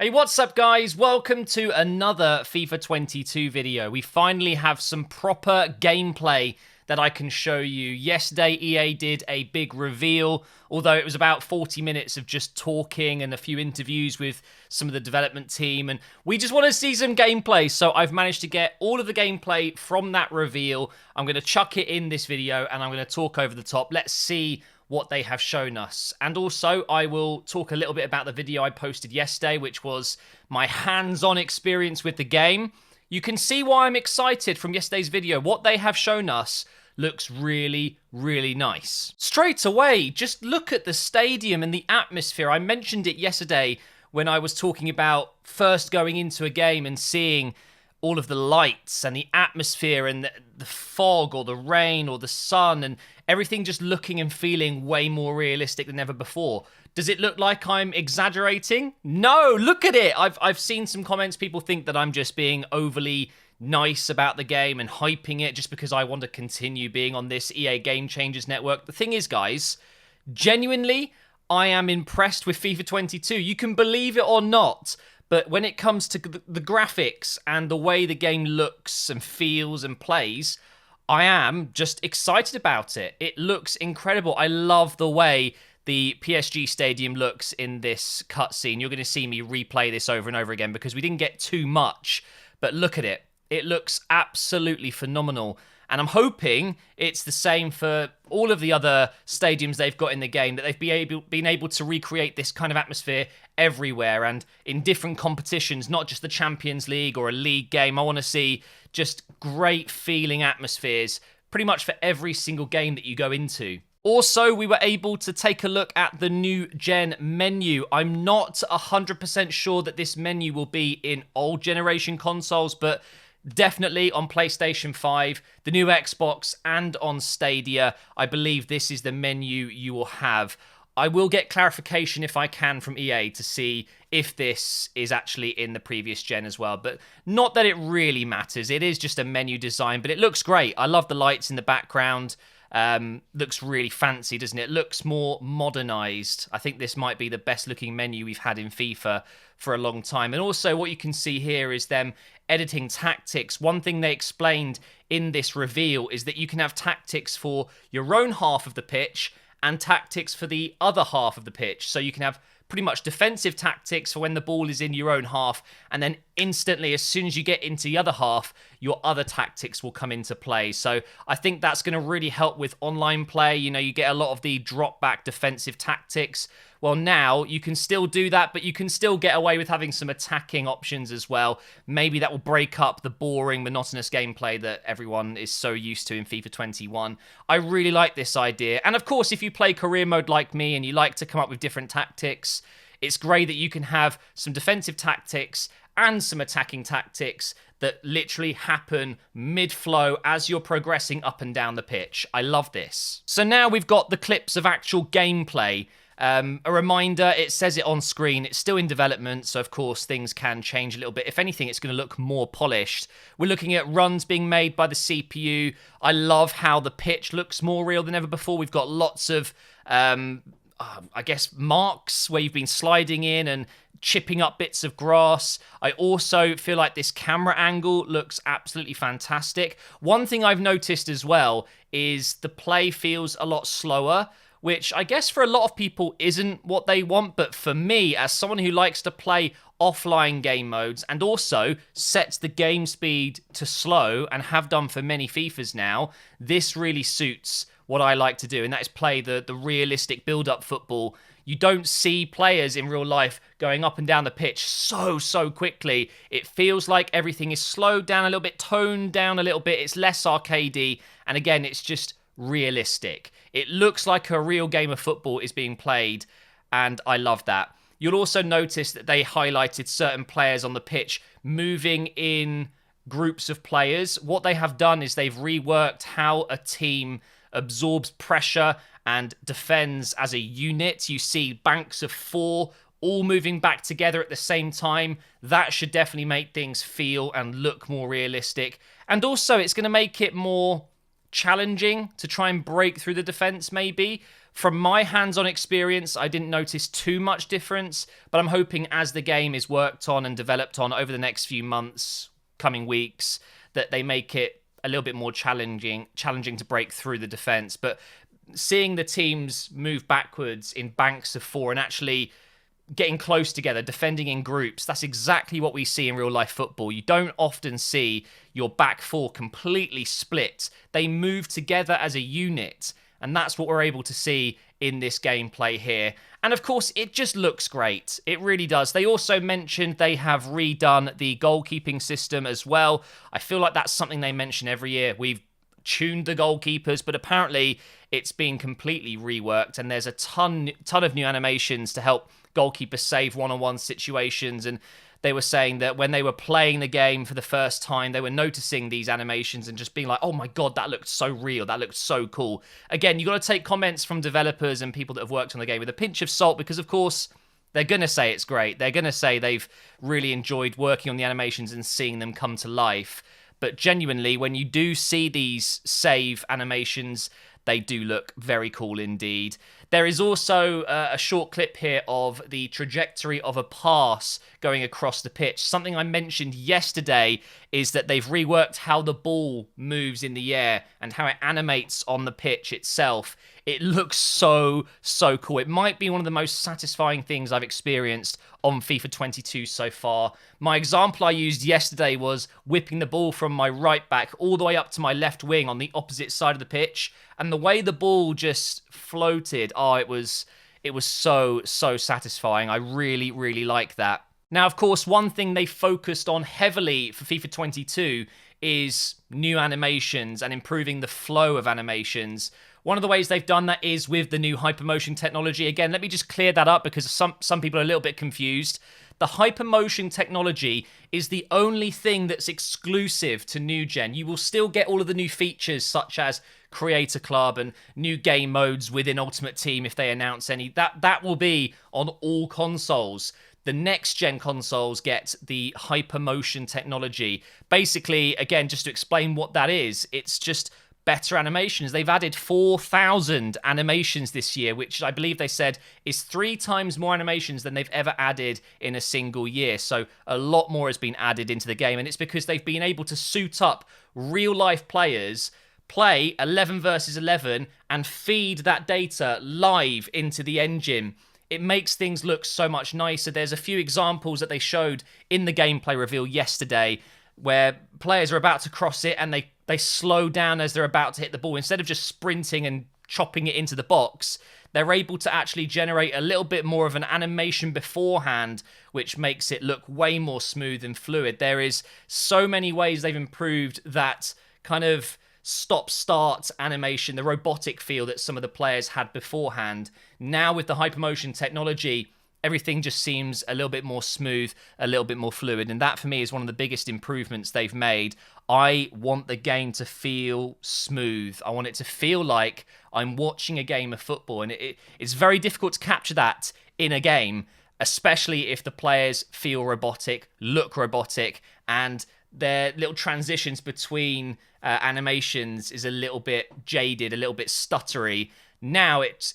Hey, what's up guys? Welcome to another FIFA 22 video. We finally have some proper gameplay that I can show you. Yesterday, EA did a big reveal, although it was about 40 minutes of just talking and a few interviews with some of the development team, and we just want to see some gameplay, so I've managed to get all of the gameplay from that reveal. I'm going to chuck it in this video, and I'm going to talk over the top. Let's see what they have shown us. And also, I will talk a little bit about the video I posted yesterday, which was my hands-on experience with the game. You can see why I'm excited from yesterday's video. What they have shown us looks really, really nice. Straight away, just look at the stadium and the atmosphere. I mentioned it yesterday when I was talking about first going into a game and seeing all of the lights and the atmosphere and the fog or the rain or the sun and everything just looking and feeling way more realistic than ever before. Does it look like I'm exaggerating? No, look at it. I've seen some comments. People think that I'm just being overly nice about the game and hyping it just because I want to continue being on this EA Game Changers network. The thing is, guys, genuinely, I am impressed with FIFA 22. You can believe it or not, but when it comes to the graphics and the way the game looks and feels and plays, I am just excited about it. It looks incredible. I love the way the Psg Stadium looks in this cutscene. You're going to see me replay this over and over again because we didn't get too much, but look at it. It looks absolutely phenomenal. And I'm hoping it's the same for all of the other stadiums they've got in the game, that they've been able to recreate this kind of atmosphere everywhere and in different competitions, not just the Champions League or a league game. I want to see just great feeling atmospheres pretty much for every single game that you go into. Also, we were able to take a look at the new gen menu. I'm not 100% sure that this menu will be in old generation consoles, but definitely on PlayStation 5, the new Xbox, and on Stadia, I believe this is the menu you will have. I will get clarification if I can from EA to see if this is actually in the previous gen as well, but not that it really matters. It is just a menu design, but it looks great. I love the lights in the background. Looks really fancy, doesn't it? Looks more modernized. I think this might be the best looking menu we've had in FIFA for a long time. And also what you can see here is them editing tactics. One thing they explained in this reveal is that you can have tactics for your own half of the pitch and tactics for the other half of the pitch. So you can have pretty much defensive tactics for when the ball is in your own half, and then instantly, as soon as you get into the other half, your other tactics will come into play. So I think that's going to really help with online play. You know, you get a lot of the drop back defensive tactics. Well, now you can still do that, but you can still get away with having some attacking options as well. Maybe that will break up the boring, monotonous gameplay that everyone is so used to in FIFA 21. I really like this idea. And of course, if you play career mode like me and you like to come up with different tactics, it's great that you can have some defensive tactics and some attacking tactics that literally happen mid-flow as you're progressing up and down the pitch. I love this. So now we've got the clips of actual gameplay. A reminder, it says it on screen, it's still in development, so of course things can change a little bit. If anything, it's going to look more polished. We're looking at runs being made by the CPU. I love how the pitch looks more real than ever before. We've got lots of, I guess, marks where you've been sliding in and chipping up bits of grass. I also feel like this camera angle looks absolutely fantastic. One thing I've noticed as well is the play feels a lot slower, which I guess for a lot of people isn't what they want, but for me, as someone who likes to play offline game modes and also sets the game speed to slow and have done for many FIFAs now, this really suits what I like to do, and that is play the realistic build-up football. You don't see players in real life going up and down the pitch so quickly. It feels like everything is slowed down a little bit, toned down a little bit. It's less arcadey, and again, it's just realistic. It looks like a real game of football is being played, and I love that. You'll also notice that they highlighted certain players on the pitch moving in groups of players. What they have done is they've reworked how a team absorbs pressure and defends as a unit. You see banks of 4 all moving back together at the same time. That should definitely make things feel and look more realistic. And also, it's going to make it more challenging to try and break through the defense, maybe. From my hands-on experience, I didn't notice too much difference, but I'm hoping as the game is worked on and developed on over the next few months, coming weeks, that they make it a little bit more challenging to break through the defense. But seeing the teams move backwards in banks of four and actually getting close together, defending in groups, that's exactly what we see in real life football. You don't often see your back four completely split. They move together as a unit, and that's what we're able to see in this gameplay here. And of course, it just looks great. It really does. They also mentioned they have redone the goalkeeping system as well. I feel like that's something they mention every year. We've tuned the goalkeepers, but apparently it's been completely reworked, and there's a ton of new animations to help goalkeepers save one-on-one situations. And they were saying that when they were playing the game for the first time, they were noticing these animations and just being like, oh my god, that looked so real, that looked so cool. Again, you got to take comments from developers and people that have worked on the game with a pinch of salt, because of course they're going to say it's great. They're going to say they've really enjoyed working on the animations and seeing them come to life. But genuinely, when you do see these save animations, they do look very cool indeed. There is also a short clip here of the trajectory of a pass going across the pitch. Something I mentioned yesterday is that they've reworked how the ball moves in the air and how it animates on the pitch itself. It looks so cool. It might be one of the most satisfying things I've experienced on FIFA 22 so far. My example I used yesterday was whipping the ball from my right back all the way up to my left wing on the opposite side of the pitch, and the way the ball just floated, it was so satisfying. I really like that. Now, of course, one thing they focused on heavily for FIFA 22 is new animations and improving the flow of animations. One of the ways they've done that is with the new hypermotion technology. Again, let me just clear that up because some people are a little bit confused. The hypermotion technology is the only thing that's exclusive to new gen. You will still get all of the new features such as Creator Club and new game modes within Ultimate Team if they announce any. That will be on all consoles. The next gen consoles get the hypermotion technology. Basically, again, just to explain what that is, it's just better animations. They've added 4,000 animations this year, which I believe they said is 3 times more animations than they've ever added in a single year. So a lot more has been added into the game, and it's because they've been able to suit up real-life players, play 11 versus 11, and feed that data live into the engine. It makes things look so much nicer. There's a few examples that they showed in the gameplay reveal yesterday where players are about to cross it and they slow down as they're about to hit the ball. Instead of just sprinting and chopping it into the box, they're able to actually generate a little bit more of an animation beforehand, which makes it look way more smooth and fluid. There is so many ways they've improved that kind of stop-start animation, the robotic feel that some of the players had beforehand. Now with the hypermotion technology, everything just seems a little bit more smooth, a little bit more fluid. And that, for me, is one of the biggest improvements they've made. I want the game to feel smooth. I want it to feel like I'm watching a game of football. And it's very difficult to capture that in a game, especially if the players feel robotic, look robotic, and their little transitions between animations is a little bit jaded, a little bit stuttery. Now it's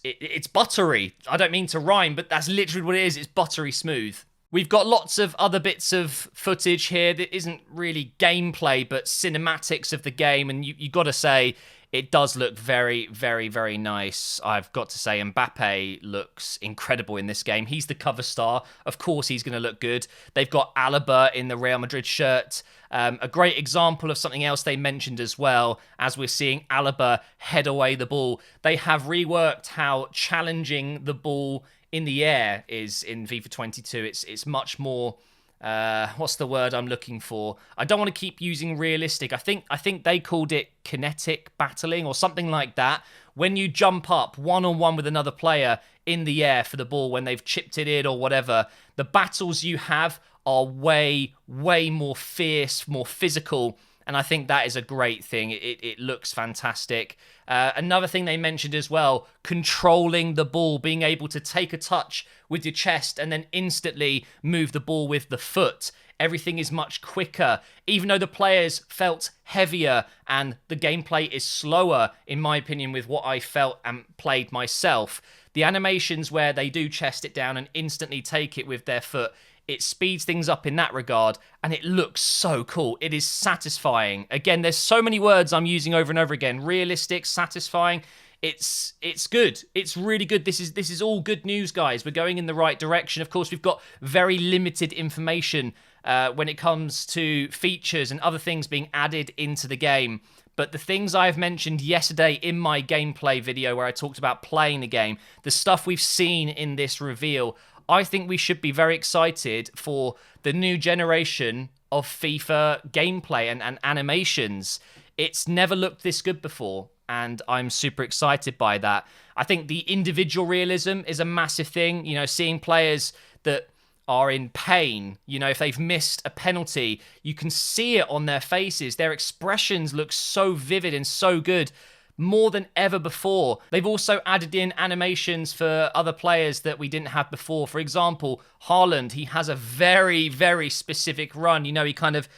buttery. I don't mean to rhyme, but that's literally what it is. It's buttery smooth. We've got lots of other bits of footage here that isn't really gameplay, but cinematics of the game, and you got to say, it does look very nice. I've got to say, Mbappe looks incredible in this game. He's the cover star. Of course, he's going to look good. They've got Alaba in the Real Madrid shirt. A great example of something else they mentioned as well, as we're seeing Alaba head away the ball. They have reworked how challenging the ball in the air is in FIFA 22. It's much more... what's the word I'm looking for? I don't want to keep using realistic. I think they called it kinetic battling or something like that. When you jump up one-on-one with another player in the air for the ball when they've chipped it in or whatever, the battles you have are way more fierce, more physical, And I think that is a great thing. It looks fantastic. Another thing they mentioned as well, controlling the ball, being able to take a touch with your chest and then instantly move the ball with the foot. Everything is much quicker. Even though the players felt heavier and the gameplay is slower, in my opinion, with what I felt and played myself, the animations where they do chest it down and instantly take it with their foot, it speeds things up in that regard, and it looks so cool. It is satisfying. Again, there's so many words I'm using over and over again. Realistic, satisfying. It's good. It's really good. This is all good news, guys. We're going in the right direction. Of course, we've got very limited information when it comes to features and other things being added into the game. But the things I've mentioned yesterday in my gameplay video where I talked about playing the game, the stuff we've seen in this reveal, I think we should be very excited for the new generation of FIFA gameplay and animations. It's never looked this good before, and I'm super excited by that. I think the individual realism is a massive thing. You know, seeing players that are in pain, you know, if they've missed a penalty, you can see it on their faces. Their expressions look so vivid and so good, more than ever before. They've also added in animations for other players that we didn't have before. For example, Haaland, he has a very, very specific run. You know, he kind of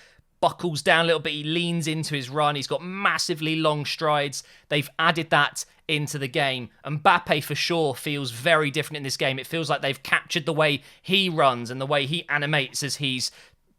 buckles down a little bit. He leans into his run. He's got massively long strides. They've added that into the game. Mbappe, for sure, feels very different in this game. It feels like they've captured the way he runs and the way he animates as he's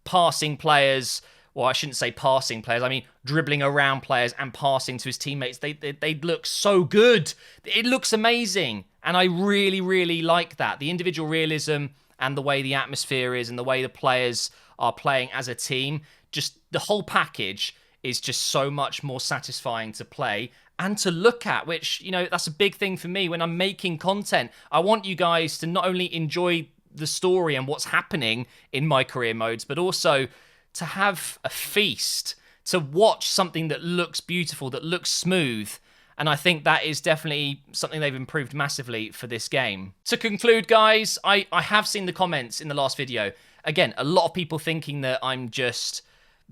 passing players. Well, I shouldn't say passing players. I mean, dribbling around players and passing to his teammates. They look so good. It looks amazing. And I really, really like that. The individual realism and the way the atmosphere is and the way the players are playing as a team. Just the whole package is just so much more satisfying to play and to look at, which, you know, that's a big thing for me when I'm making content. I want you guys to not only enjoy the story and what's happening in my career modes, but also to have a feast, to watch something that looks beautiful, that looks smooth. And I think that is definitely something they've improved massively for this game. To conclude, guys, I have seen the comments in the last video. Again, a lot of people thinking that I'm just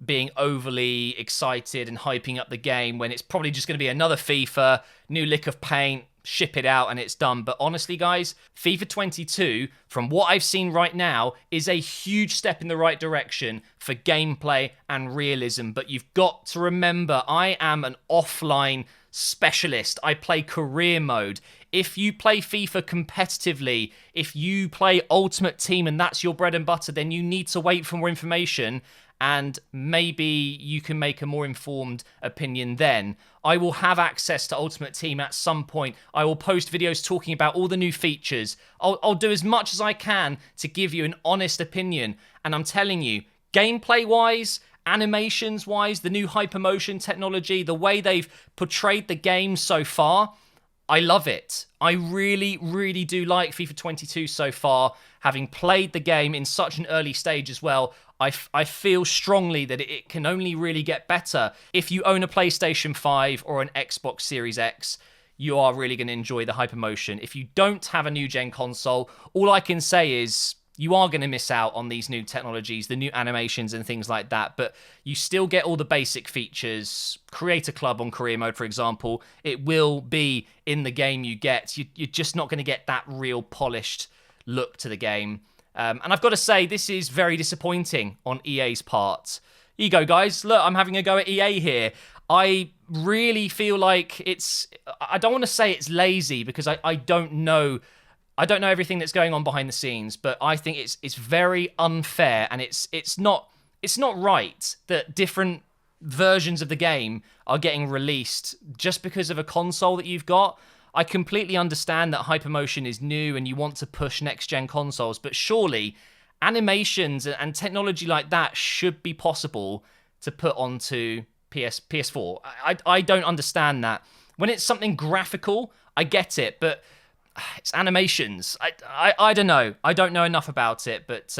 being overly excited and hyping up the game when it's probably just going to be another FIFA, new lick of paint, ship it out and it's done. But honestly, guys, FIFA 22, from what I've seen right now, is a huge step in the right direction for gameplay and realism. But you've got to remember, I am an offline specialist. I play career mode. If you play FIFA competitively, if you play Ultimate Team and that's your bread and butter, then you need to wait for more information, and maybe you can make a more informed opinion then. I will have access to Ultimate Team at some point. I will post videos talking about all the new features. I'll do as much as I can to give you an honest opinion. And I'm telling you, gameplay-wise, animations-wise, the new hypermotion technology, the way they've portrayed the game so far, I love it. I really, really do like FIFA 22 so far. Having played the game in such an early stage as well, I feel strongly that it can only really get better. If you own a PlayStation 5 or an Xbox Series X, you are really going to enjoy the hypermotion. If you don't have a new-gen console, all I can say is you are going to miss out on these new technologies, the new animations and things like that, but you still get all the basic features. Create a club on career mode, for example. It will be in the game you get. You're just not going to get that real polished look to the game. And I've got to say, this is very disappointing on EA's part. Here you go, guys. Look, I'm having a go at EA here. I really feel like I don't want to say it's lazy because I don't know. I don't know everything that's going on behind the scenes, but I think it's very unfair, and it's not right that different versions of the game are getting released just because of a console that you've got. I completely understand that hypermotion is new and you want to push next-gen consoles, but surely animations and technology like that should be possible to put onto PS4. I don't understand that. When it's something graphical, I get it, but it's animations. I don't know. I don't know enough about it, but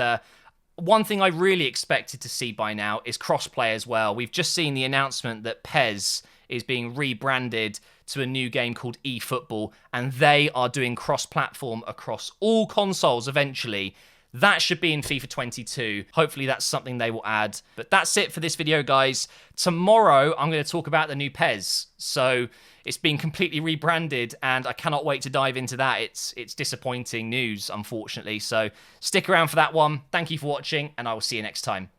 one thing I really expected to see by now is crossplay as well. We've just seen the announcement that PES is being rebranded to a new game called eFootball, and they are doing cross-platform across all consoles eventually. That should be in FIFA 22. Hopefully that's something they will add. But that's it for this video, guys. Tomorrow, I'm going to talk about the new Pez. So it's been completely rebranded, and I cannot wait to dive into that. It's disappointing news, unfortunately. So stick around for that one. Thank you for watching, and I will see you next time.